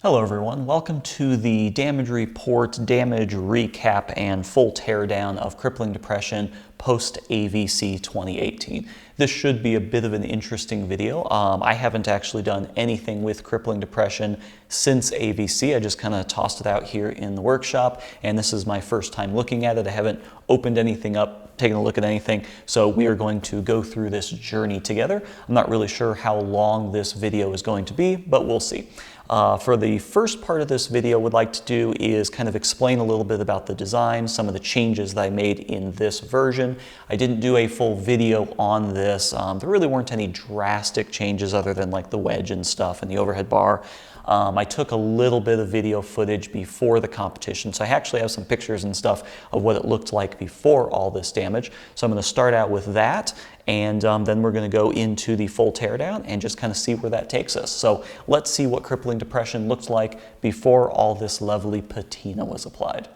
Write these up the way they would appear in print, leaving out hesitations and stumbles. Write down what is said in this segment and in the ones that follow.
Hello everyone, welcome to the damage report, damage recap, and full teardown of Crippling Depression post AVC 2018. This should be a bit of an interesting video. I haven't actually done anything with Crippling Depression since AVC. I just kind of tossed it out here in the workshop, and this is my first time looking at it. I haven't opened anything up, taken a look at anything, so we are going to go through this journey together. I'm not really sure how long this video is going to be, but we'll see. For the first part of this video, what I'd like to do is kind of explain a little bit about the design, some of the changes that I made in this version. I didn't do a full video on this. There really weren't any drastic changes other than like the wedge and stuff and the overhead bar. I took a little bit of video footage before the competition, so I actually have some pictures and stuff of what it looked like before all this damage. So I'm going to start out with that, and then we're going to go into the full teardown and just kind of see where that takes us. So let's see what Crippling Depression looked like before all this lovely patina was applied.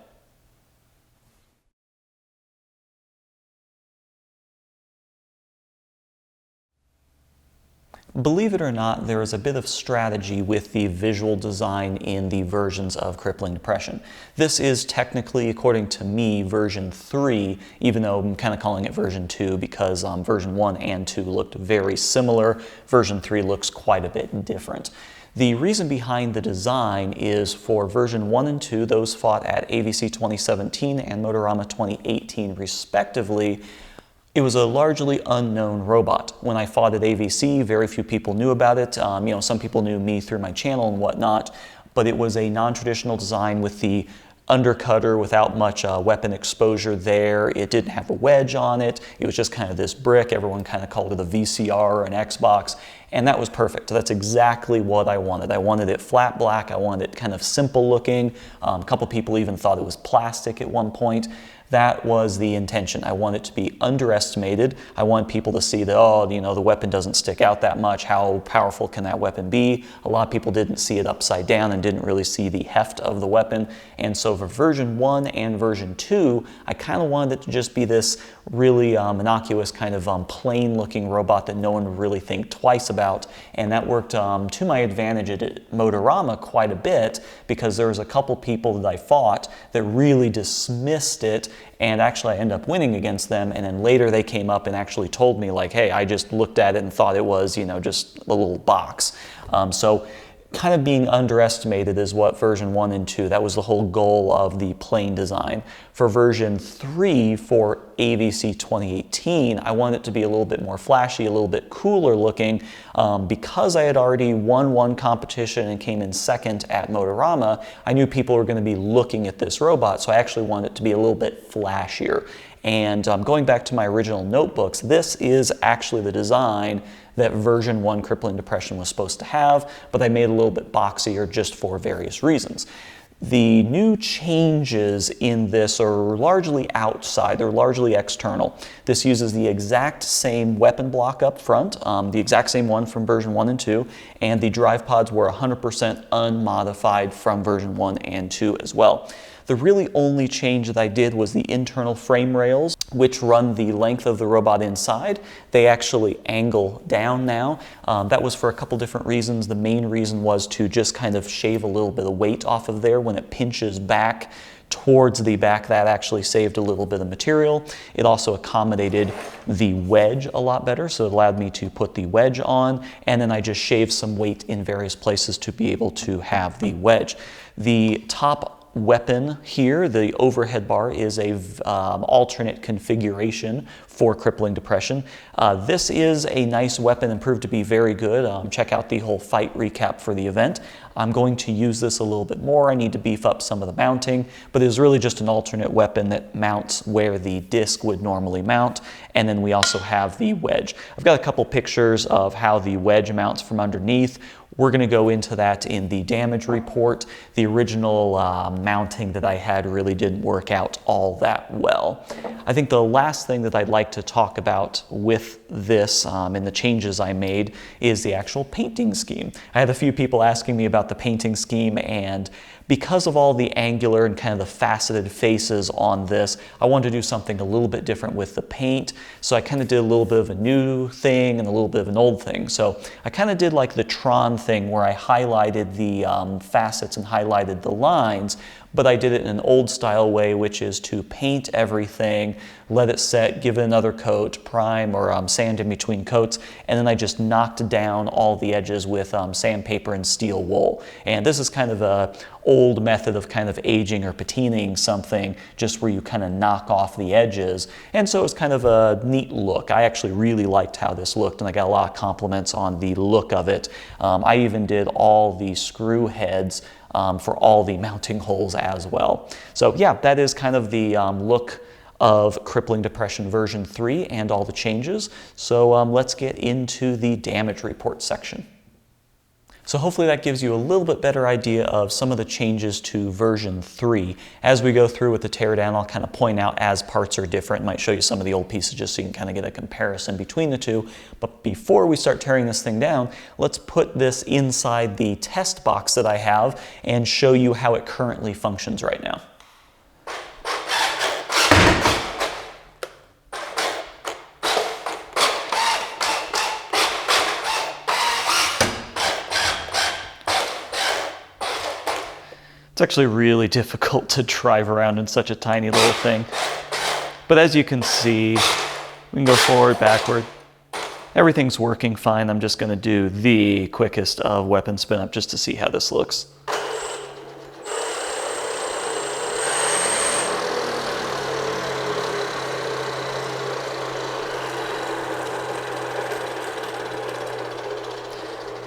Believe it or not, there is a bit of strategy with the visual design in the versions of Crippling Depression. This is technically, according to me, version 3, even though I'm kind of calling it version 2 because version 1 and 2 looked very similar. Version 3 looks quite a bit different. The reason behind the design is for version 1 and 2, those fought at AVC 2017 and Motorama 2018 respectively. It was a largely unknown robot. When I fought at AVC, very few people knew about it. Some people knew me through my channel and whatnot, but it was a non-traditional design with the undercutter without much weapon exposure there. It didn't have a wedge on it. It was just kind of this brick. Everyone kind of called it a VCR or an Xbox, and that was perfect. That's exactly what I wanted. I wanted it flat black. I wanted it kind of simple looking. A couple people even thought it was plastic at one point. That was the intention. I want it to be underestimated. I want people to see that, oh, the weapon doesn't stick out that much. How powerful can that weapon be? A lot of people didn't see it upside down and didn't really see the heft of the weapon. And so for version 1 and version 2, I kind of wanted it to just be this really innocuous kind of plain looking robot that no one would really think twice about. And that worked to my advantage at Motorama quite a bit, because there was a couple people that I fought that really dismissed it, and actually I ended up winning against them, and then later they came up and actually told me like, hey, I just looked at it and thought it was, just a little box. So kind of being underestimated is what version 1 and 2, that was the whole goal of the plain design. For version 3, for AVC 2018, I wanted it to be a little bit more flashy, a little bit cooler looking. Because I had already won one competition and came in second at Motorama, I knew people were going to be looking at this robot, so I actually wanted it to be a little bit flashier. And going back to my original notebooks, this is actually the design that version 1 Crippling Depression was supposed to have, but I made it a little bit boxier just for various reasons. The new changes in this are largely outside, they're largely external. This uses the exact same weapon block up front, the exact same one from version 1 and 2, and the drive pods were 100% unmodified from version 1 and 2 as well. The really only change that I did was the internal frame rails, which run the length of the robot inside. They actually angle down now. That was for a couple different reasons. The main reason was to just kind of shave a little bit of weight off of there when it pinches back towards the back. That actually saved a little bit of material. It also accommodated the wedge a lot better, so it allowed me to put the wedge on, and then I just shaved some weight in various places to be able to have the wedge. The top weapon here, the overhead bar, is a alternate configuration for Crippling Depression. This is a nice weapon and proved to be very good. Check out the whole fight recap for the event. I'm going to use this a little bit more. I need to beef up some of the mounting, but it is really just an alternate weapon that mounts where the disc would normally mount. And then we also have the wedge. I've got a couple pictures of how the wedge mounts from underneath. We're going to go into that in the damage report. The original mounting that I had really didn't work out all that well. I think the last thing that I'd like to talk about with this and the changes I made is the actual painting scheme. I had a few people asking me about the painting scheme, and because of all the angular and kind of the faceted faces on this, I wanted to do something a little bit different with the paint. So I kind of did a little bit of a new thing and a little bit of an old thing. So I kind of did like the Tron thing thing where I highlighted the facets and highlighted the lines, but I did it in an old style way, which is to paint everything, let it set, give it another coat, prime or sand in between coats, and then I just knocked down all the edges with sandpaper and steel wool. And this is kind of a old method of kind of aging or patinaing something, just where you kind of knock off the edges. And so it's kind of a neat look. I actually really liked how this looked, and I got a lot of compliments on the look of it. I even did all the screw heads for all the mounting holes as well. So yeah, that is kind of the look of Crippling Depression version 3 and all the changes. So let's get into the damage report section. So hopefully that gives you a little bit better idea of some of the changes to version 3. As we go through with the teardown, I'll kind of point out as parts are different. Might show you some of the old pieces just so you can kind of get a comparison between the two. But before we start tearing this thing down, let's put this inside the test box that I have and show you how it currently functions right now. It's actually really difficult to drive around in such a tiny little thing. But as you can see, we can go forward, backward. Everything's working fine. I'm just going to do the quickest of weapon spin up just to see how this looks.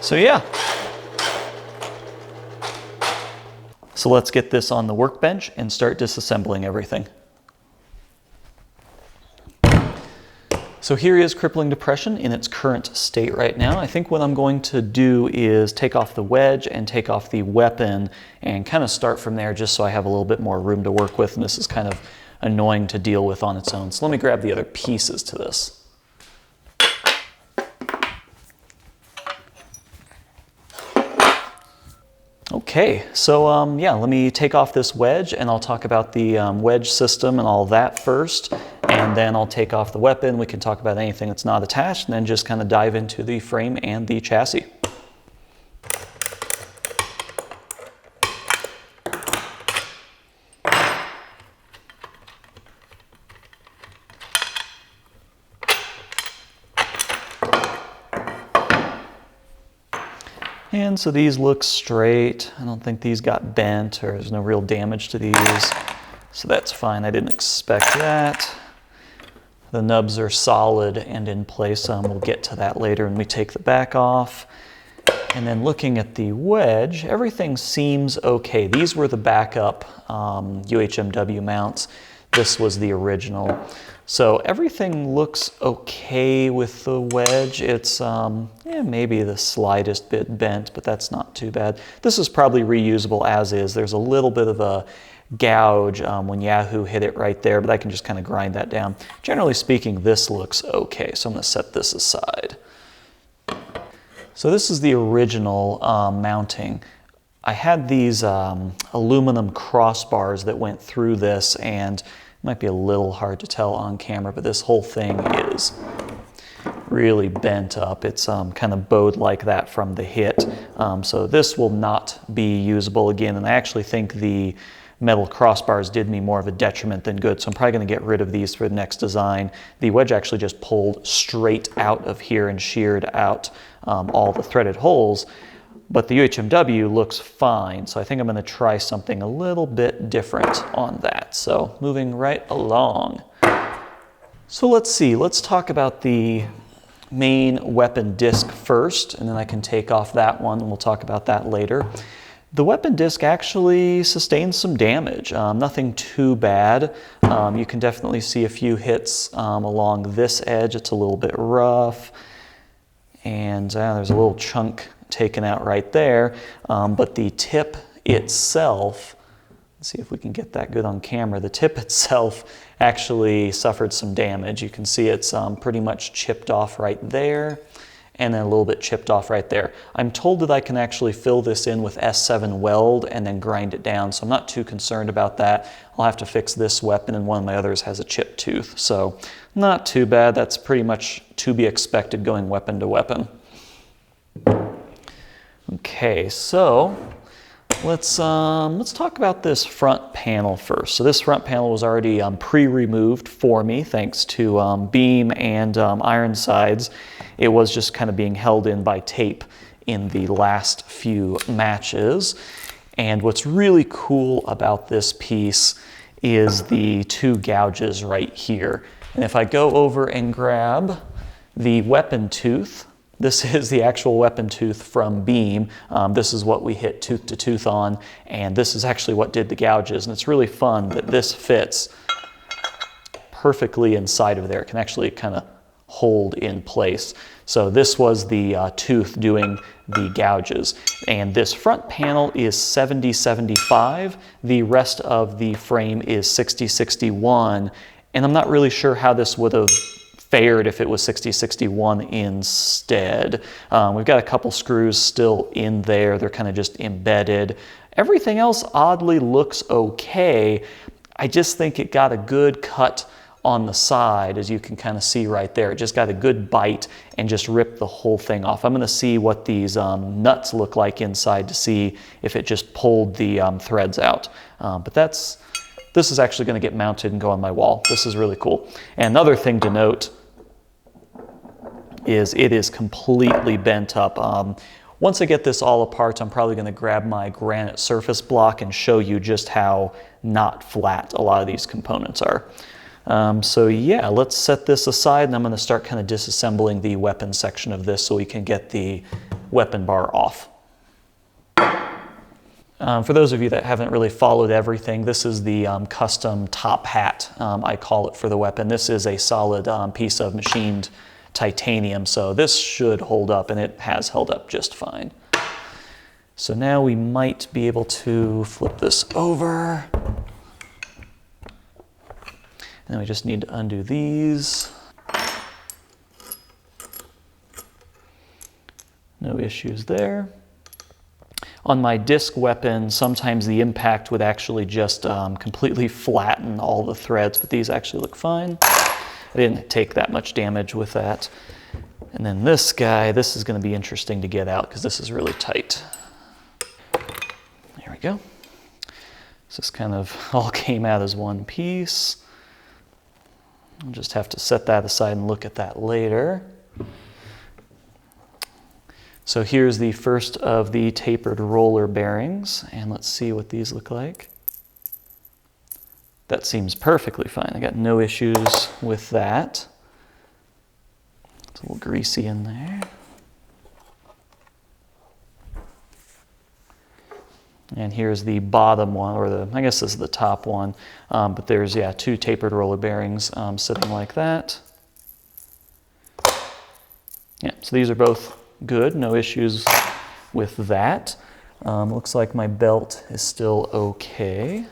So yeah. So let's get this on the workbench and start disassembling everything. So here is Crippling Depression in its current state right now. I think what I'm going to do is take off the wedge and take off the weapon and kind of start from there just so I have a little bit more room to work with, and this is kind of annoying to deal with on its own. So let me grab the other pieces to this. Okay, so yeah, let me take off this wedge and I'll talk about the wedge system and all that first, and then I'll take off the weapon. We can talk about anything that's not attached, and then just kind of dive into the frame and the chassis. And so these look straight. I don't think these got bent, or there's no real damage to these. So that's fine. I didn't expect that. The nubs are solid and in place. We'll get to that later when we take the back off. And then looking at the wedge, everything seems okay. These were the backup UHMW mounts. This was the original. So everything looks okay with the wedge. It's maybe the slightest bit bent, but that's not too bad. This is probably reusable as is. There's a little bit of a gouge when Yahoo hit it right there, but I can just kind of grind that down. Generally speaking, this looks okay, so I'm going to set this aside. So this is the original mounting. I had these aluminum crossbars that went through this, and might be a little hard to tell on camera, but this whole thing is really bent up. It's kind of bowed like that from the hit. So this will not be usable again, and I actually think the metal crossbars did me more of a detriment than good, so I'm probably going to get rid of these for the next design. The wedge actually just pulled straight out of here and sheared out all the threaded holes. But the UHMW looks fine, so I think I'm going to try something a little bit different on that. So moving right along. So let's see, let's talk about the main weapon disc first, and then I can take off that one, and we'll talk about that later. The weapon disc actually sustained some damage, nothing too bad. You can definitely see a few hits along this edge. It's a little bit rough, and there's a little chunk taken out right there, but the tip itself, let's see if we can get that good on camera, the tip itself actually suffered some damage. You can see it's pretty much chipped off right there, and then a little bit chipped off right there. I'm told that I can actually fill this in with S7 weld and then grind it down, so I'm not too concerned about that. I'll have to fix this weapon, and one of my others has a chipped tooth, so not too bad. That's pretty much to be expected going weapon to weapon. Okay, so let's talk about this front panel first. So this front panel was already pre-removed for me thanks to beam and iron sides. It was just kind of being held in by tape in the last few matches. And what's really cool about this piece is the two gouges right here. And if I go over and grab the weapon tooth, this is the actual weapon tooth from beam. This is what we hit tooth to tooth on, and this is actually what did the gouges. And it's really fun that this fits perfectly inside of there. It can actually kind of hold in place. So this was the tooth doing the gouges. And this front panel is 70-75. The rest of the frame is 60-61. And I'm not really sure how this would have fared if it was 60-61 instead. We've got a couple screws still in there. They're kind of just embedded. Everything else oddly looks okay. I just think it got a good cut on the side, as you can kind of see right there. It just got a good bite and just ripped the whole thing off. I'm going to see what these nuts look like inside to see if it just pulled the threads out. But this is actually going to get mounted and go on my wall. This is really cool. And another thing to note is it is completely bent up. Once I get this all apart, I'm probably going to grab my granite surface block and show you just how not flat a lot of these components are. So yeah, let's set this aside, and I'm going to start kind of disassembling the weapon section of this so we can get the weapon bar off. For those of you that haven't really followed everything, this is the custom top hat, I call it, for the weapon. This is a solid piece of machined titanium, so this should hold up, and it has held up just fine. So now we might be able to flip this over. And we just need to undo these. No issues there. On my disc weapon, sometimes the impact would actually just completely flatten all the threads, but these actually look fine. I didn't take that much damage with that. And then this guy, this is going to be interesting to get out because this is really tight. There we go. So this kind of all came out as one piece. I'll just have to set that aside and look at that later. So here's the first of the tapered roller bearings, and let's see what these look like. That seems perfectly fine. I got no issues with that. It's a little greasy in there. And here's the bottom one, or I guess this is the top one. But there's, yeah, two tapered roller bearings sitting like that. Yeah, so these are both good, no issues with that. Looks like my belt is still okay.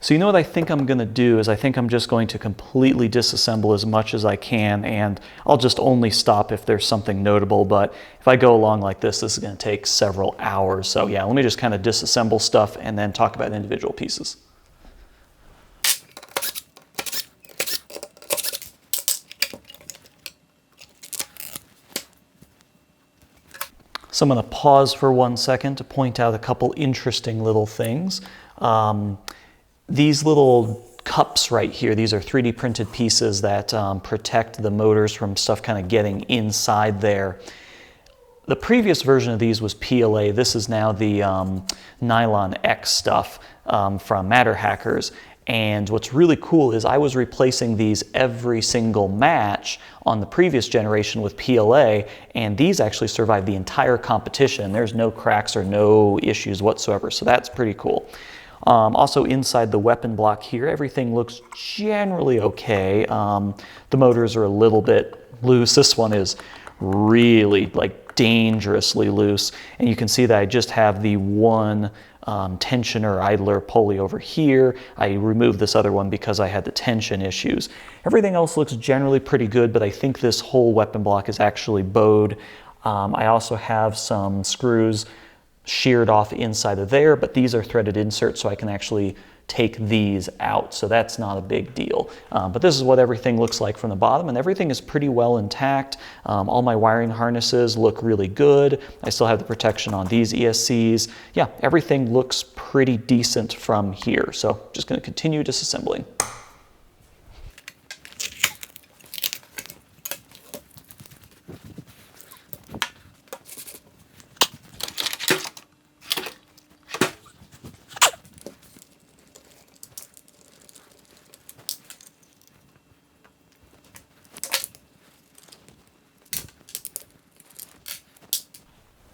So you know what I think I'm going to do is I think I'm just going to completely disassemble as much as I can, and I'll just only stop if there's something notable. But if I go along like this is going to take several hours. So yeah, let me just kind of disassemble stuff and then talk about individual pieces. So I'm going to pause for 1 second to point out a couple interesting little things. These little cups right here, these are 3D printed pieces that protect the motors from stuff kind of getting inside there. The previous version of these was PLA. This is now the Nylon X stuff from Matter Hackers. And what's really cool is I was replacing these every single match on the previous generation with PLA, and these actually survived the entire competition. There's no cracks or no issues whatsoever, so that's pretty cool. Also inside the weapon block here, everything looks generally okay. The motors are a little bit loose. This one is really like dangerously loose, and you can see that I just have the one tensioner idler pulley over here. I removed this other one because I had the tension issues. Everything else looks generally pretty good, but I think this whole weapon block is actually bowed. I also have some screws sheared off inside of there, but these are threaded inserts, so I can actually take these out, so that's not a big deal. But this is what everything looks like from the bottom, and everything is pretty well intact. All my wiring harnesses look really good. I still have the protection on these ESCs. Yeah, everything looks pretty decent from here. So just going to continue disassembling.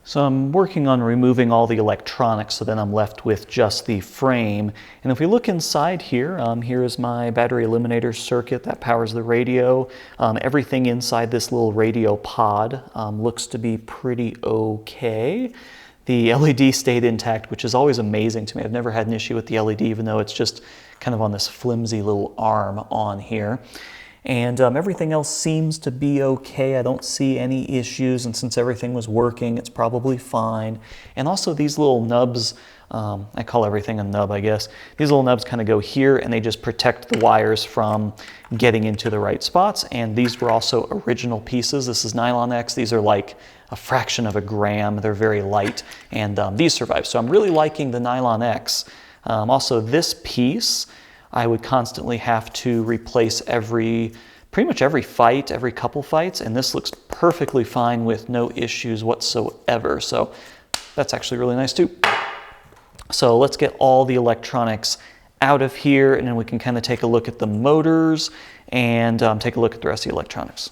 So I'm working on removing all the electronics, so then I'm left with just the frame. And if we look inside here, here is my battery eliminator circuit that powers the radio. Everything inside this little radio pod looks to be pretty okay. The LED stayed intact, which is always amazing to me. I've never had an issue with the LED, even though it's just kind of on this flimsy little arm on here. And everything else seems to be okay. I don't see any issues, and since everything was working, it's probably fine. And also these little nubs, I call everything a nub, I guess. These little nubs kind of go here, and they just protect the wires from getting into the right spots. And these were also original pieces. This is Nylon X. These are like a fraction of a gram. They're very light, and these survive. So I'm really liking the Nylon X. Also, this piece, I would constantly have to replace pretty much every fight, every couple fights, and this looks perfectly fine with no issues whatsoever. So that's actually really nice too. So let's get all the electronics out of here, and then we can kind of take a look at the motors and take a look at the rest of the electronics.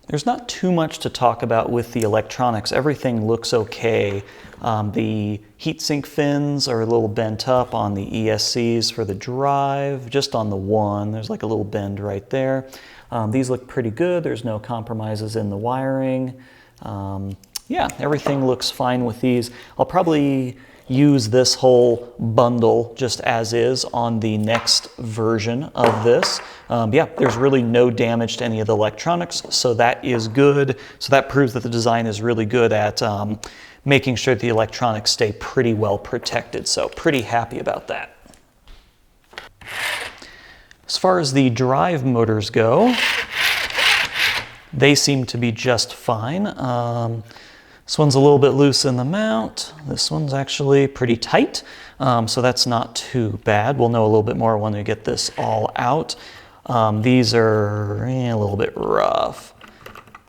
There's not too much to talk about with the electronics. Everything looks okay. The heatsink fins are a little bent up on the ESCs for the drive, just on the one. There's like a little bend right there. These look pretty good. There's no compromises in the wiring. Yeah, everything looks fine with these. I'll probably use this whole bundle just as is on the next version of this. Yeah, there's really no damage to any of the electronics, so that is good. So that proves that the design is really good at making sure the electronics stay pretty well protected. So pretty happy about that. As far as the drive motors go, they seem to be just fine. This one's a little bit loose in the mount. This one's actually pretty tight, so that's not too bad. We'll know a little bit more when we get this all out. These are a little bit rough.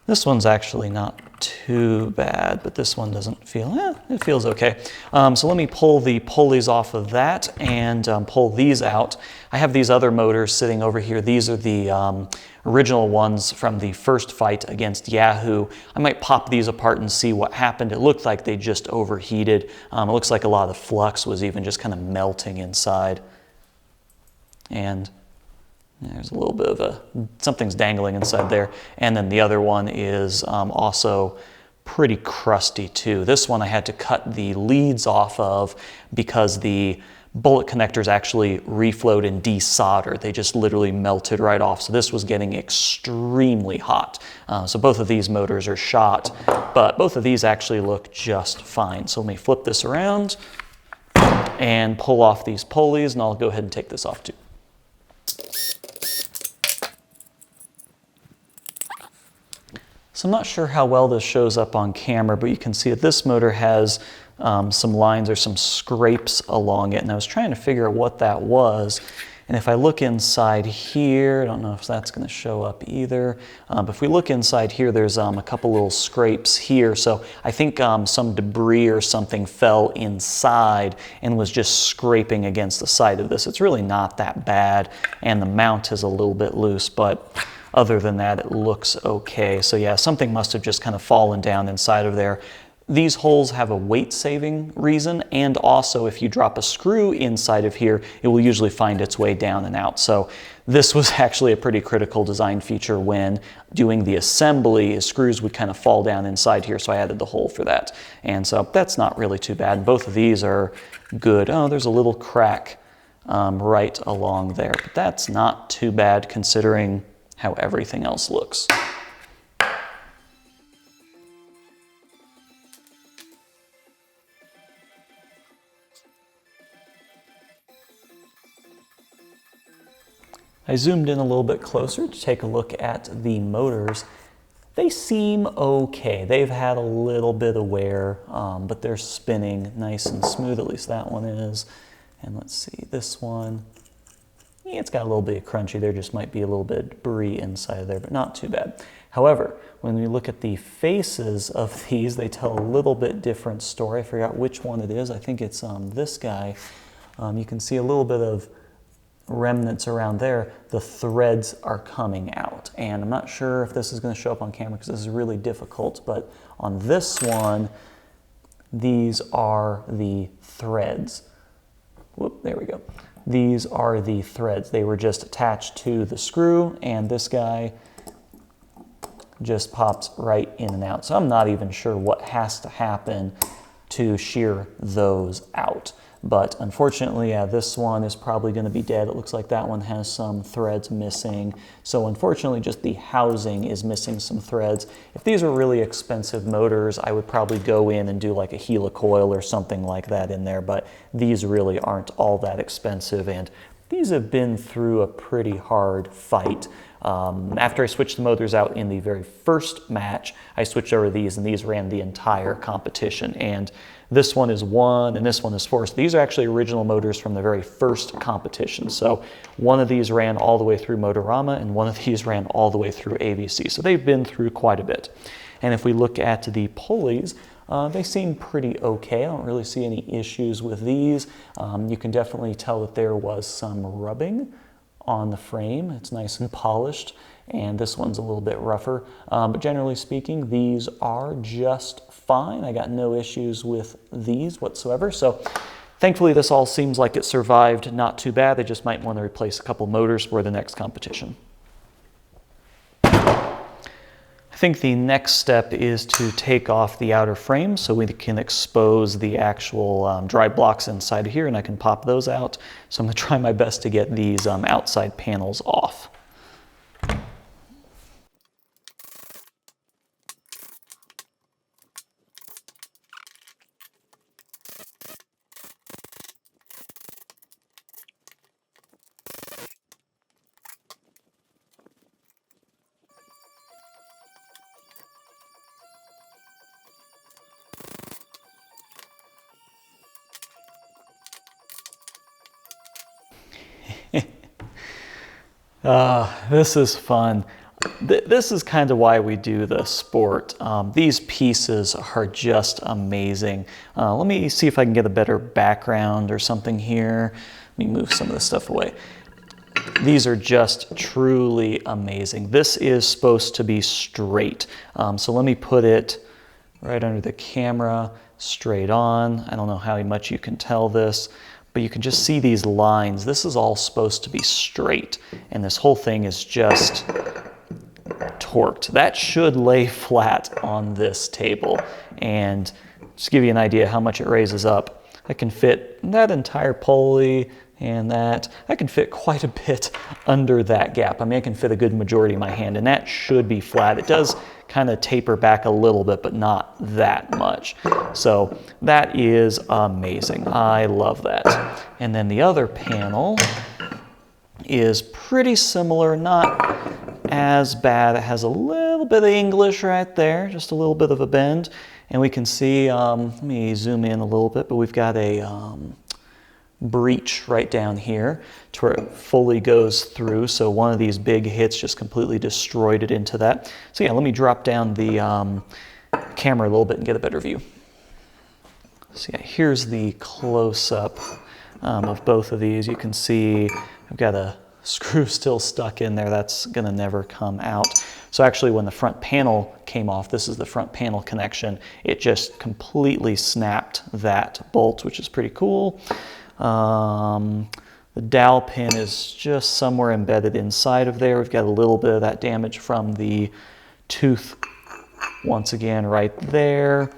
This one's actually not too bad, but this one doesn't feel, it feels okay. So let me pull the pulleys off of that and pull these out. I have these other motors sitting over here. These are the original ones from the first fight against Yahoo. I might pop these apart and see what happened. It looked like they just overheated. It looks like a lot of the flux was even just kind of melting inside. And there's a little bit of something's dangling inside there. And then the other one is also pretty crusty too. This one I had to cut the leads off of because the bullet connectors actually reflowed and desoldered. They just literally melted right off. So this was getting extremely hot. So both of these motors are shot, but both of these actually look just fine. So let me flip this around and pull off these pulleys, and I'll go ahead and take this off too. So I'm not sure how well this shows up on camera, but you can see that this motor has some lines or some scrapes along it, and I was trying to figure out what that was. And if I look inside here, I don't know if that's going to show up either, but if we look inside here, there's a couple little scrapes here. So I think some debris or something fell inside and was just scraping against the side of this. It's really not that bad, and the mount is a little bit loose, but other than that, it looks okay. So yeah, something must have just kind of fallen down inside of there. these holes have a weight-saving reason, and also if you drop a screw inside of here, it will usually find its way down and out. So this was actually a pretty critical design feature when doing the assembly. Screws would kind of fall down inside here, so I added the hole for that. And so that's not really too bad. Both of these are good. Oh, there's a little crack right along there, but that's not too bad considering how everything else looks. I zoomed in a little bit closer to take a look at the motors. They seem okay. They've had a little bit of wear, but they're spinning nice and smooth, at least that one is. And let's see, this one, yeah, it's got a little bit crunchy. There just might be a little bit of debris inside of there, but not too bad. However, when we look at the faces of these, they tell a little bit different story. I forgot which one it is. I think it's this guy. You can see a little bit of remnants around there. The threads are coming out, and I'm not sure if this is going to show up on camera because this is really difficult, but on this one, these are the threads. Whoop, there we go. These are the threads. They were just attached to the screw, and this guy just pops right in and out. So I'm not even sure what has to happen to shear those out. But unfortunately, yeah, this one is probably going to be dead. It looks like that one has some threads missing. So unfortunately, just the housing is missing some threads. If these were really expensive motors, I would probably go in and do like a helicoil or something like that in there. But these really aren't all that expensive, and these have been through a pretty hard fight. After I switched the motors out in the very first match, I switched over these, and these ran the entire competition. And this one is 1 and this one is 4. So these are actually original motors from the very first competition. So one of these ran all the way through Motorama, and one of these ran all the way through AVC. So they've been through quite a bit. And if we look at the pulleys, they seem pretty okay. I don't really see any issues with these. You can definitely tell that there was some rubbing on the frame. It's nice and polished, and this one's a little bit rougher. But generally speaking, these are just fine. I got no issues with these whatsoever. So thankfully, this all seems like it survived not too bad. They just might want to replace a couple motors for the next competition. I think the next step is to take off the outer frame so we can expose the actual drive blocks inside of here, and I can pop those out. So I'm going to try my best to get these outside panels off. This is fun. This is kind of why we do the sport. These pieces are just amazing. Let me see if I can get a better background or something here. Let me move some of this stuff away. These are just truly amazing. This is supposed to be straight. So let me put it right under the camera, straight on. I don't know how much you can tell this, but you can just see these lines. This is all supposed to be straight, and this whole thing is just torqued. That should lay flat on this table, and just to give you an idea how much it raises up, I can fit that entire pulley and that. I can fit quite a bit under that gap. I mean, I can fit a good majority of my hand, and that should be flat. It does kind of taper back a little bit, but not that much. So that is amazing. I love that. And then the other panel is pretty similar, not as bad. It has a little bit of English right there, just a little bit of a bend. And we can see, let me zoom in a little bit, but we've got a breach right down here to where it fully goes through. So one of these big hits just completely destroyed it into that. So yeah, let me drop down the camera a little bit and get a better view. So yeah, here's the close-up of both of these. You can see I've got a screw still stuck in there. That's gonna never come out. So actually when the front panel came off, this is the front panel connection, it just completely snapped that bolt, which is pretty cool. The dowel pin is just somewhere embedded inside of there. We've got a little bit of that damage from the tooth once again right there.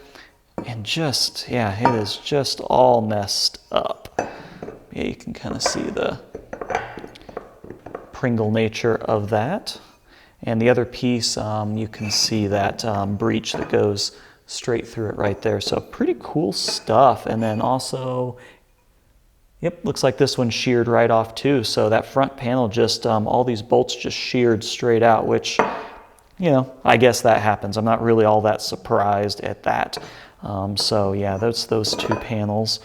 And just, yeah, it is just all messed up. Yeah, you can kind of see the Pringle nature of that. And the other piece, you can see that breach that goes straight through it right there. So pretty cool stuff. And then also, yep, looks like this one sheared right off too. So that front panel just, all these bolts just sheared straight out, which, you know, I guess that happens. I'm not really all that surprised at that. So yeah, that's those two panels.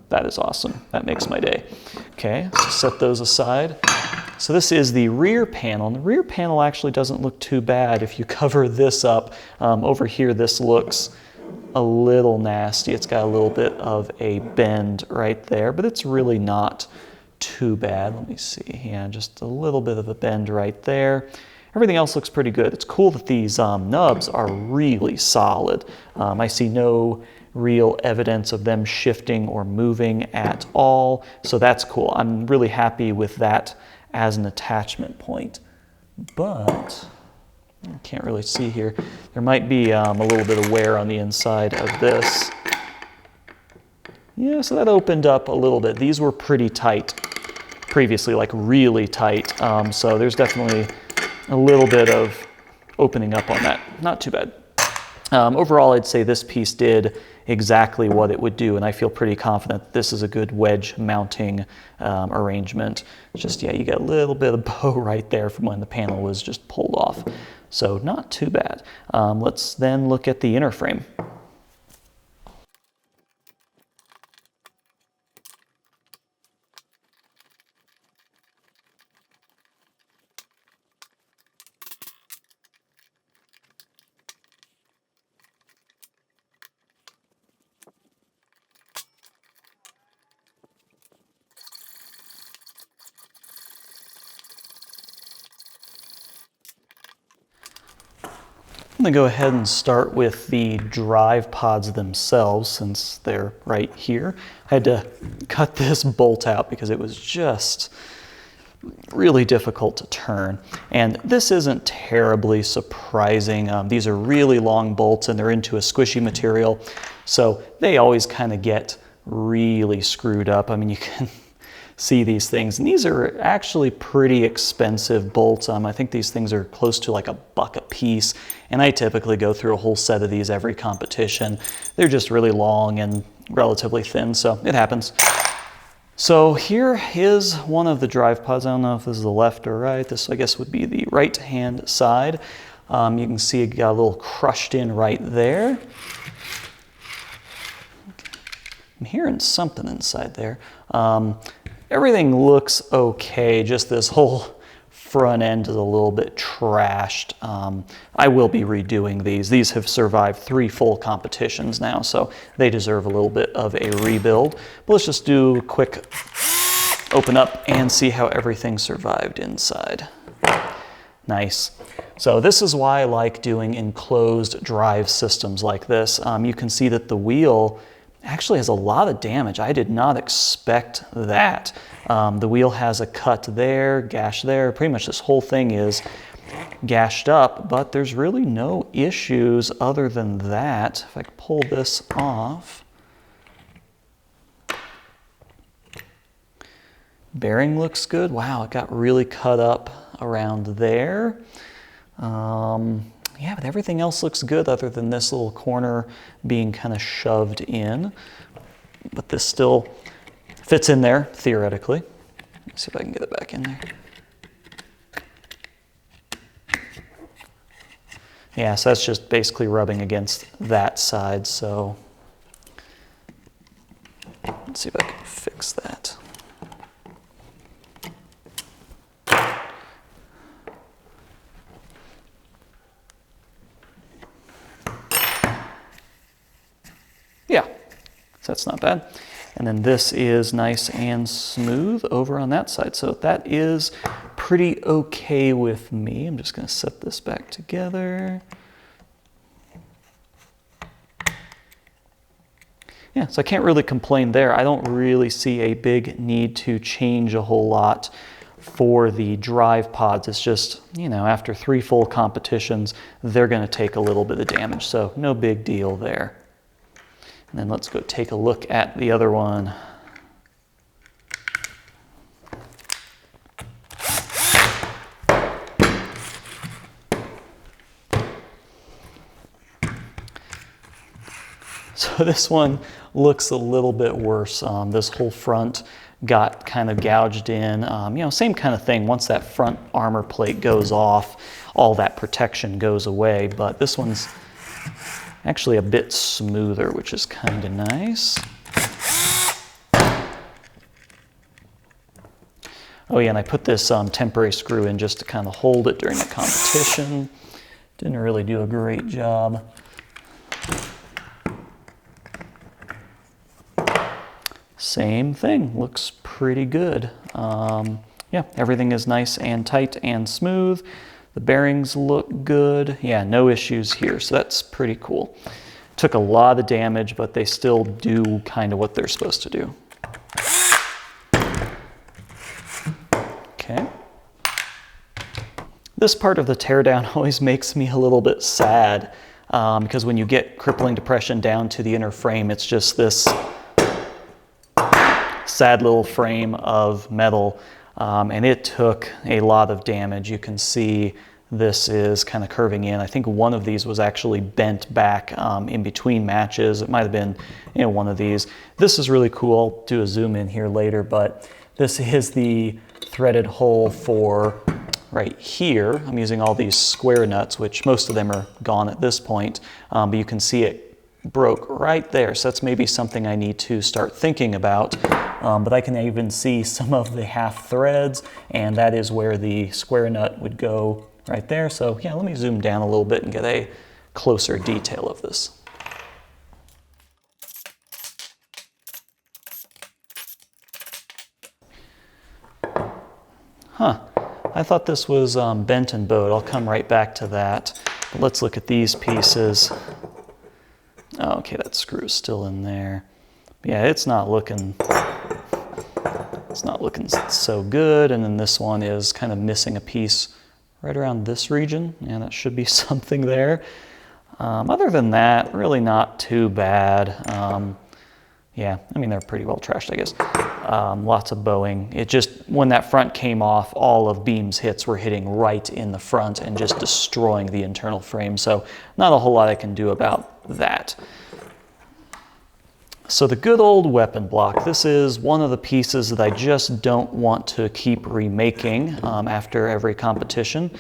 That is awesome. That makes my day. Okay, so set those aside. So this is the rear panel, and the rear panel actually doesn't look too bad. If you cover this up, over here this looks a little nasty. It's got a little bit of a bend right there, but it's really not too bad. Let me see, yeah, just a little bit of a bend right there. Everything else looks pretty good. It's cool that these nubs are really solid. I see no real evidence of them shifting or moving at all, so that's cool. I'm really happy with that as an attachment point. But I can't really see here. There might be a little bit of wear on the inside of this. Yeah, so that opened up a little bit. These were pretty tight previously, like really tight. So there's definitely a little bit of opening up on that. Not too bad. Overall, I'd say this piece did exactly what it would do, and I feel pretty confident that this is a good wedge mounting arrangement. Just, yeah, you got a little bit of bow right there from when the panel was just pulled off. So not too bad. Let's then look at the inner frame. I'm going to go ahead and start with the drive pods themselves, since they're right here. I had to cut this bolt out because it was just really difficult to turn. And this isn't terribly surprising. These are really long bolts and they're into a squishy material, so they always kind of get really screwed up. I mean, you can see these things, and these are actually pretty expensive bolts. I think these things are close to like $1 a piece, and I typically go through a whole set of these every competition. They're just really long and relatively thin, so it happens. So here is one of the drive pods. I don't know if this is the left or right. This, I guess, would be the right hand side. You can see it got a little crushed in right there. I'm hearing something inside there. Everything looks okay, just this whole front end is a little bit trashed. I will be redoing these. These have survived 3 full competitions now, so they deserve a little bit of a rebuild. But let's just do a quick open up and see how everything survived inside. Nice. So this is why I like doing enclosed drive systems like this. You can see that the wheel actually has a lot of damage. I did not expect that. The wheel has a cut there, gash there. Pretty much this whole thing is gashed up, but there's really no issues other than that. If I could pull this off. Bearing looks good. Wow, it got really cut up around there. Yeah, but everything else looks good other than this little corner being kind of shoved in. But this still fits in there, theoretically. Let's see if I can get it back in there. Yeah, so that's just basically rubbing against that side, so let's see if I can fix that. Yeah, so that's not bad. And then this is nice and smooth over on that side. So that is pretty okay with me. I'm just going to set this back together. Yeah, so I can't really complain there. I don't really see a big need to change a whole lot for the drive pods. It's just, you know, after 3 full competitions, they're going to take a little bit of damage. So no big deal there. And then let's go take a look at the other one. So this one looks a little bit worse. This whole front got kind of gouged in. You know, same kind of thing. Once that front armor plate goes off, all that protection goes away. But this one's actually a bit smoother, which is kind of nice. Oh yeah, and I put this temporary screw in just to kind of hold it during the competition. Didn't really do a great job. Same thing, looks pretty good. Yeah, everything is nice and tight and smooth. The bearings look good. Yeah, no issues here, so that's pretty cool. Took a lot of damage, but they still do kind of what they're supposed to do. Okay. This part of the teardown always makes me a little bit sad because when you get Crippling Depression down to the inner frame, it's just this sad little frame of metal, and it took a lot of damage. You can see this is kind of curving in. I think one of these was actually bent back in between matches. It might have been, you know, one of these. This is really cool. I'll do a zoom in here later, but this is the threaded hole for right here. I'm using all these square nuts, which most of them are gone at this point, but you can see it broke right there. So that's maybe something I need to start thinking about. But I can even see some of the half threads, and that is where the square nut would go right there. So yeah, let me zoom down a little bit and get a closer detail of this. Huh, I thought this was bent and bowed. I'll come right back to that. But let's look at these pieces. Oh, okay, that screw's still in there. Yeah, it's not looking so good. And then this one is kind of missing a piece right around this region. Yeah, that should be something there. Other than that, really not too bad. Yeah, I mean, they're pretty well trashed, I guess. Lots of bowing. It just, when that front came off, all of Beam's hits were hitting right in the front and just destroying the internal frame. So not a whole lot I can do about that. So the good old weapon block. This is one of the pieces that I just don't want to keep remaking after every competition.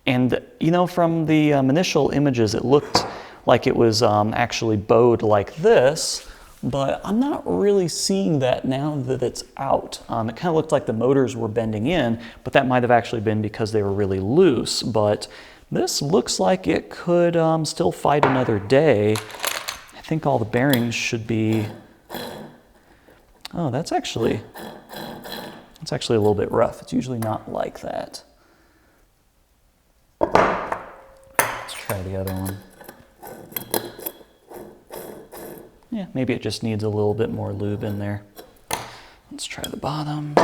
And, you know, from the initial images, it looked like it was actually bowed like this. But I'm not really seeing that now that it's out. It kind of looked like the motors were bending in, but that might have actually been because they were really loose. But this looks like it could still fight another day. I think all the bearings should be... Oh, that's actually a little bit rough. It's usually not like that. Let's try the other one. Yeah, maybe it just needs a little bit more lube in there. Let's try the bottom.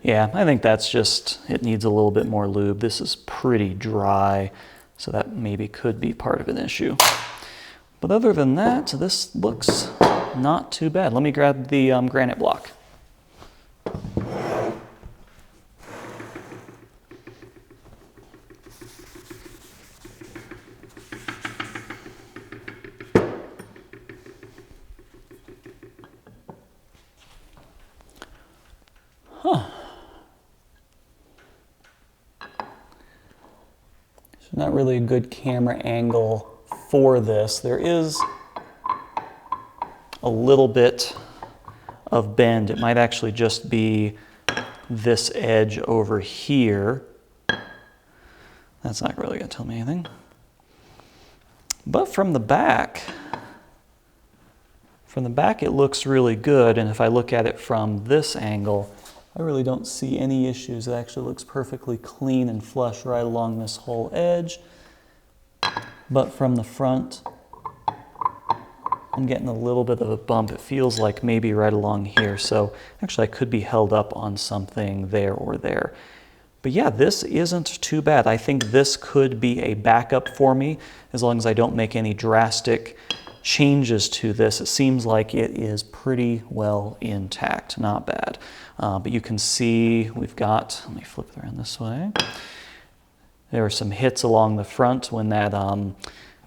Yeah, I think that's just, it needs a little bit more lube. This is pretty dry, so that maybe could be part of an issue. But other than that, this looks not too bad. Let me grab the granite block. Huh. There's not really a good camera angle for this. There is a little bit of bend. It might actually just be this edge over here. That's not really going to tell me anything. But from the back, From the back it looks really good, and if I look at it from this angle, I really don't see any issues. It actually looks perfectly clean and flush right along this whole edge. But from the front, I'm getting a little bit of a bump. It feels like maybe right along here. So actually I could be held up on something there or there. But yeah, this isn't too bad. I think this could be a backup for me as long as I don't make any drastic changes to this. It seems like it is pretty well intact, not bad. But you can see we've got, let me flip it around this way. There were some hits along the front when that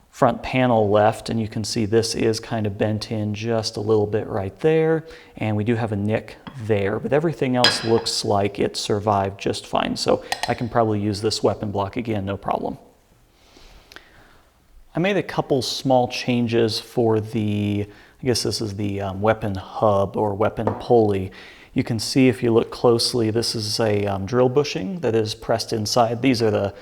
front panel left, and you can see this is kind of bent in just a little bit right there, and we do have a nick there, but everything else looks like it survived just fine. So I can probably use this weapon block again, no problem. I made a couple small changes for the, I guess this is the weapon hub or weapon pulley. You can see if you look closely, this is a drill bushing that is pressed inside. These are the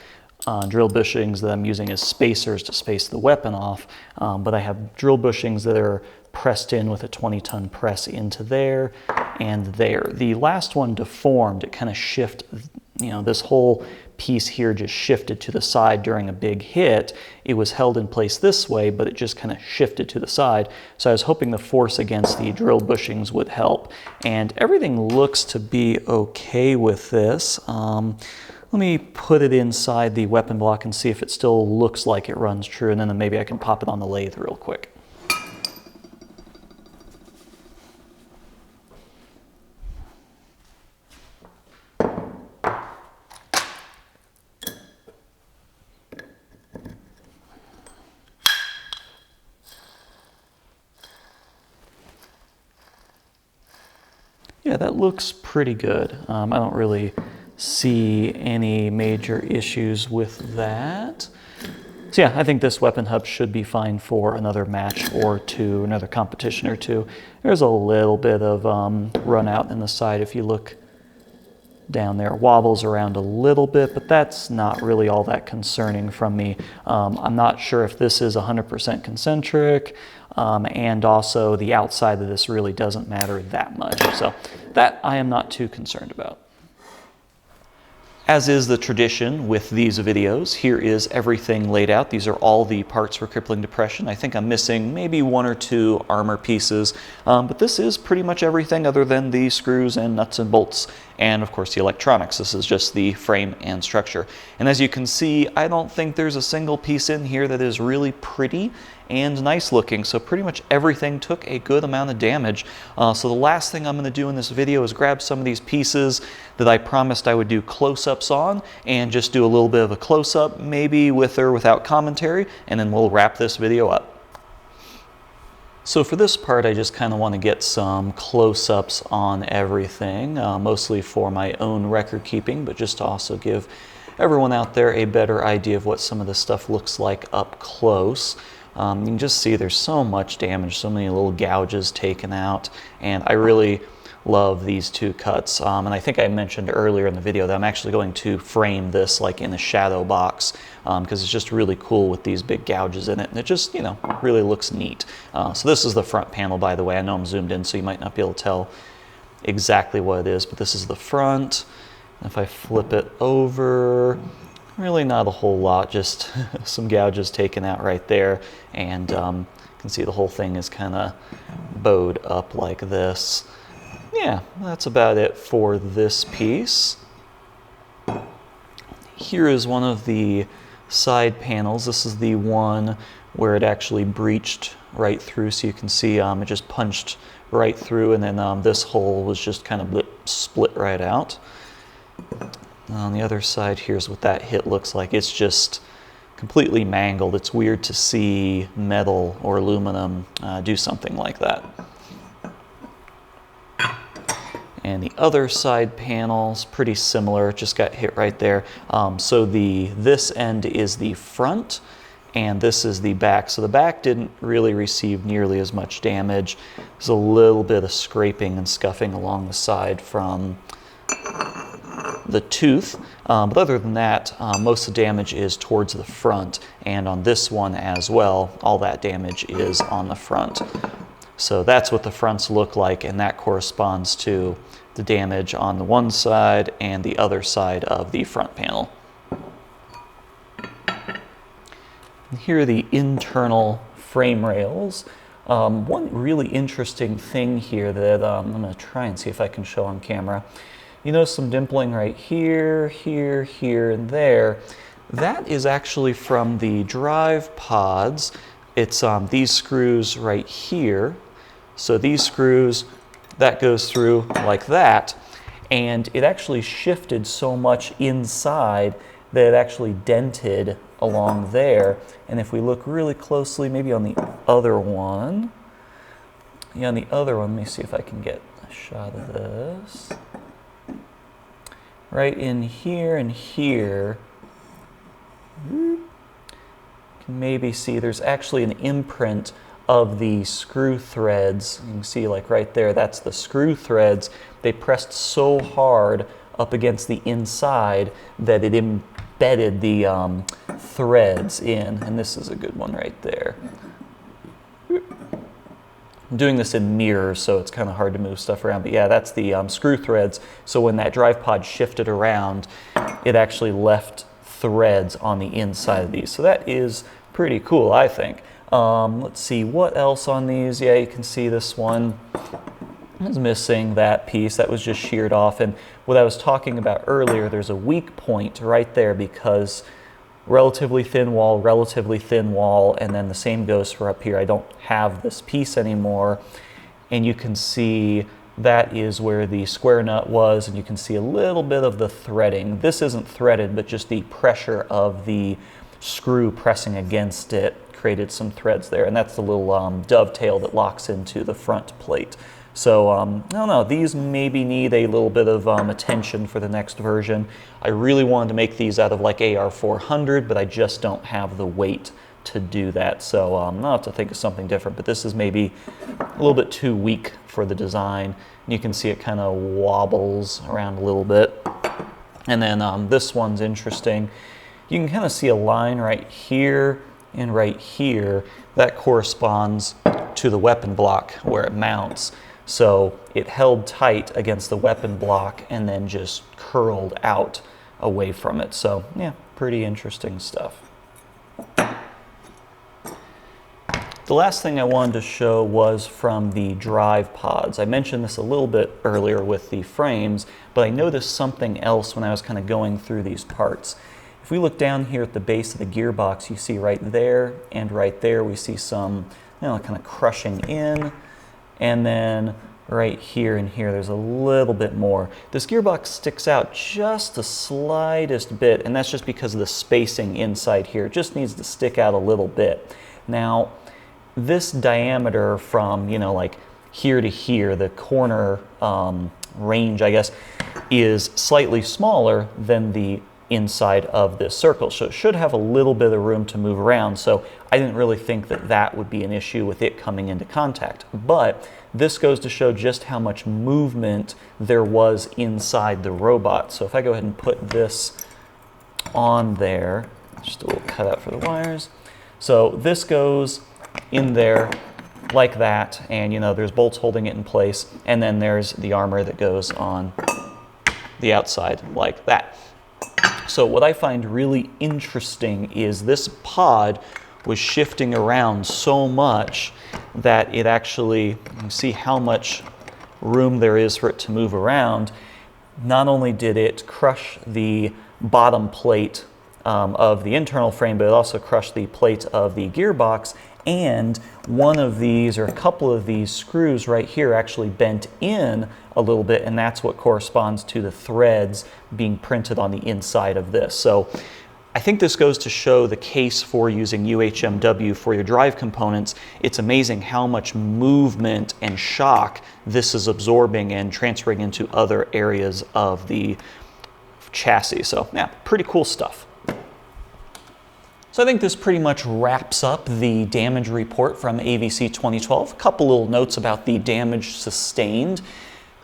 drill bushings that I'm using as spacers to space the weapon off, but I have drill bushings that are pressed in with a 20-ton press into there and there. The last one deformed, it kind of shifted, you know, this whole piece here just shifted to the side during a big hit. It was held in place this way, but it just kind of shifted to the side. So I was hoping the force against the drill bushings would help. And everything looks to be okay with this. Let me put it inside the weapon block and see if it still looks like it runs true, and then maybe I can pop it on the lathe real quick. Yeah, that looks pretty good. I don't really see any major issues with that. So yeah, I think this weapon hub should be fine for another match or two, another competition or two. There's a little bit of run out in the side if you look down there. It wobbles around a little bit, but that's not really all that concerning from me. I'm not sure if this is 100% concentric, and also the outside of this really doesn't matter that much. So that I am not too concerned about. As is the tradition with these videos, here is everything laid out. These are all the parts for Crippling Depression. I think I'm missing maybe one or two armor pieces, but this is pretty much everything other than the screws and nuts and bolts, and of course the electronics. This is just the frame and structure. And as you can see, I don't think there's a single piece in here that is really pretty and nice looking, so pretty much everything took a good amount of damage. So the last thing I'm going to do in this video is grab some of these pieces that I promised I would do close-ups on and just do a little bit of a close-up, maybe with or without commentary, and then we'll wrap this video up. So for this part, I just kind of want to get some close-ups on everything, mostly for my own record keeping, but just to also give everyone out there a better idea of what some of this stuff looks like up close. You can just see there's so much damage, so many little gouges taken out, and I really love these two cuts. And I think I mentioned earlier in the video that I'm actually going to frame this like in a shadow box because it's just really cool with these big gouges in it, and it just, you know, really looks neat. So this is the front panel, by the way. I know I'm zoomed in, so you might not be able to tell exactly what it is, but this is the front. If I flip it over, really not a whole lot, just some gouges taken out right there, and you can see the whole thing is kind of bowed up like this. Yeah, that's about it for this piece. Here is one of the side panels. This is the one where it actually breached right through, so you can see it just punched right through, and then this hole was just kind of split right out. On the other side, here's what that hit looks like. It's just completely mangled. It's weird to see metal or aluminum do something like that. And the other side panel's pretty similar, just got hit right there. So this end is the front, and this is the back. So the back didn't really receive nearly as much damage. There's a little bit of scraping and scuffing along the side from the tooth, but other than that, most of the damage is towards the front, and on this one as well, all that damage is on the front. So that's what the fronts look like, and that corresponds to the damage on the one side and the other side of the front panel. And here are the internal frame rails. One really interesting thing here that I'm going to try and see if I can show on camera. You notice some dimpling right here, here, here, and there. That is actually from the drive pods. It's these screws right here. So these screws, that goes through like that, and it actually shifted so much inside that it actually dented along there. And if we look really closely, maybe on the other one, yeah, on the other one, let me see if I can get a shot of this. Right in here and here, you can maybe see there's actually an imprint of the screw threads. You can see like right there, that's the screw threads. They pressed so hard up against the inside that it embedded the threads in, and this is a good one right there. I'm doing this in mirrors, so it's kind of hard to move stuff around, but yeah, that's the screw threads. So when that drive pod shifted around, it actually left threads on the inside of these. So that is pretty cool, I think. Let's see, what else on these? Yeah, you can see this one is missing that piece. That was just sheared off. And what I was talking about earlier, there's a weak point right there because relatively thin wall, and then the same goes for up here. I don't have this piece anymore. And you can see that is where the square nut was, and you can see a little bit of the threading. This isn't threaded, but just the pressure of the screw pressing against it created some threads there, and that's the little dovetail that locks into the front plate. So I don't know, these maybe need a little bit of attention for the next version. I really wanted to make these out of like AR400, but I just don't have the weight to do that. So I'll have to think of something different, but this is maybe a little bit too weak for the design. You can see it kind of wobbles around a little bit. And then this one's interesting. You can kind of see a line right here and right here. That corresponds to the weapon block where it mounts. So it held tight against the weapon block and then just curled out away from it. So yeah, pretty interesting stuff. The last thing I wanted to show was from the drive pods. I mentioned this a little bit earlier with the frames, but I noticed something else when I was kind of going through these parts. If we look down here at the base of the gearbox, you see right there and right there, we see some, kind of crushing in, and then right here and here, there's a little bit more. This gearbox sticks out just the slightest bit, and that's just because of the spacing inside here. It just needs to stick out a little bit. Now, this diameter from, like here to here, the corner range, I guess, is slightly smaller than the inside of this circle. So it should have a little bit of room to move around. So I didn't really think that that would be an issue with it coming into contact. But this goes to show just how much movement there was inside the robot. So if I go ahead and put this on there, just a little cutout for the wires. So this goes in there like that, and there's bolts holding it in place, and then there's the armor that goes on the outside like that. So what I find really interesting is this pod was shifting around so much that it actually, you can see how much room there is for it to move around. Not only did it crush the bottom plate of the internal frame, but it also crushed the plate of the gearbox, and one of these, or a couple of these screws right here actually bent in a little bit, and that's what corresponds to the threads being printed on the inside of this. So I think this goes to show the case for using UHMW for your drive components. It's amazing how much movement and shock this is absorbing and transferring into other areas of the chassis. So yeah, pretty cool stuff. So I think this pretty much wraps up the damage report from AVC 2012. A couple little notes about the damage sustained.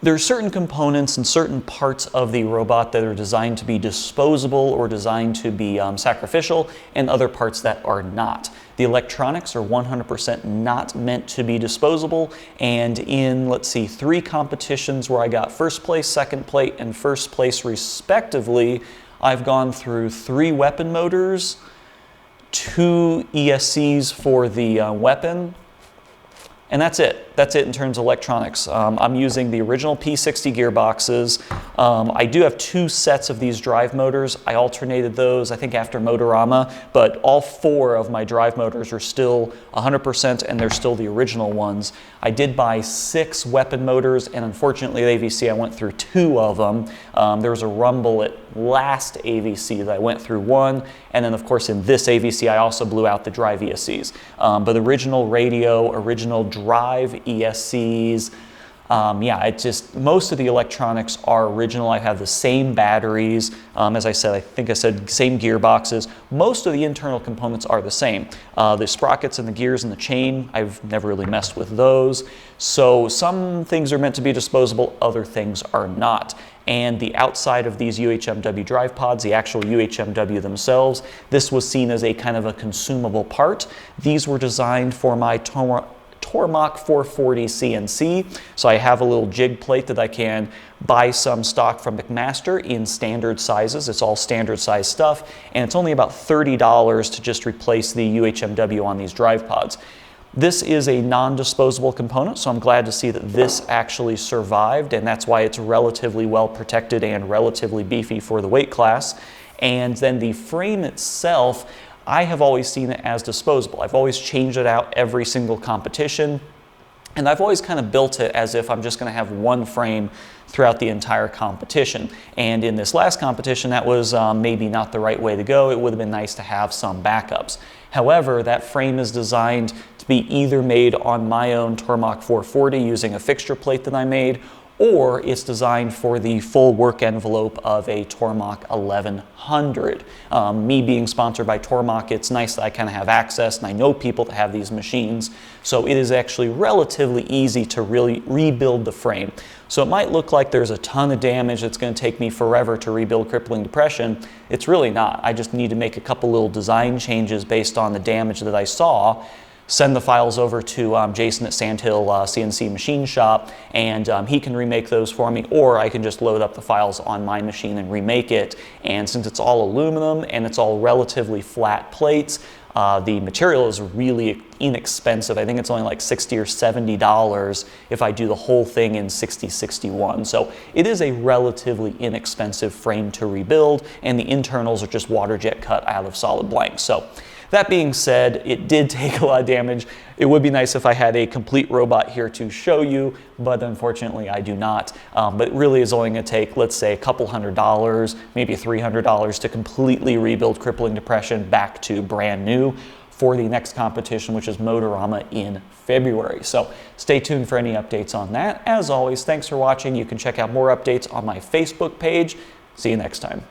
There are certain components and certain parts of the robot that are designed to be disposable or designed to be sacrificial, and other parts that are not. The electronics are 100% not meant to be disposable, and in, let's see, 3 competitions where I got first place, second place, and first place respectively, I've gone through 3 weapon motors, 2 ESCs for the weapon, and that's it. That's it in terms of electronics. I'm using the original P60 gearboxes. I do have 2 sets of these drive motors. I alternated those, I think, after Motorama, but all 4 of my drive motors are still 100%, and they're still the original ones. I did buy 6 weapon motors, and unfortunately at AVC I went through 2 of them. There was a rumble at last AVC that I went through 1, and then of course in this AVC I also blew out the drive ESCs. But original radio, original drive ESCs, yeah, it just, most of the electronics are original. I have the same batteries. As I said, I think I said same gearboxes. Most of the internal components are the same. The sprockets and the gears and the chain, I've never really messed with those. So some things are meant to be disposable, other things are not. And the outside of these UHMW drive pods, the actual UHMW themselves, this was seen as a kind of a consumable part. These were designed for my Tormach 440 CNC. So I have a little jig plate that I can buy some stock from McMaster in standard sizes. It's all standard size stuff, and it's only about $30 to just replace the UHMW on these drive pods. This is a non-disposable component, so I'm glad to see that this actually survived, and that's why it's relatively well protected and relatively beefy for the weight class. And then the frame itself, I have always seen it as disposable. I've always changed it out every single competition, and I've always kind of built it as if I'm just going to have one frame throughout the entire competition. And in this last competition, that was maybe not the right way to go. It would have been nice to have some backups. However, that frame is designed to be either made on my own Tormach 440 using a fixture plate that I made, or it's designed for the full work envelope of a Tormach 1100. Me being sponsored by Tormach, it's nice that I kind of have access and I know people that have these machines, so it is actually relatively easy to really rebuild the frame. So it might look like there's a ton of damage that's going to take me forever to rebuild Crippling Depression. It's really not. I just need to make a couple little design changes based on the damage that I saw, send the files over to Jason at Sandhill CNC Machine Shop, and he can remake those for me, or I can just load up the files on my machine and remake it. And since it's all aluminum and it's all relatively flat plates, the material is really inexpensive. I think it's only like $60 or $70 if I do the whole thing in 6061. So it is a relatively inexpensive frame to rebuild, and the internals are just water jet cut out of solid blanks. So that being said, it did take a lot of damage. It would be nice if I had a complete robot here to show you, but unfortunately I do not. But it really is only going to take, let's say, a couple $100, maybe $300 to completely rebuild Crippling Depression back to brand new for the next competition, which is Motorama in February. So stay tuned for any updates on that. As always, thanks for watching. You can check out more updates on my Facebook page. See you next time.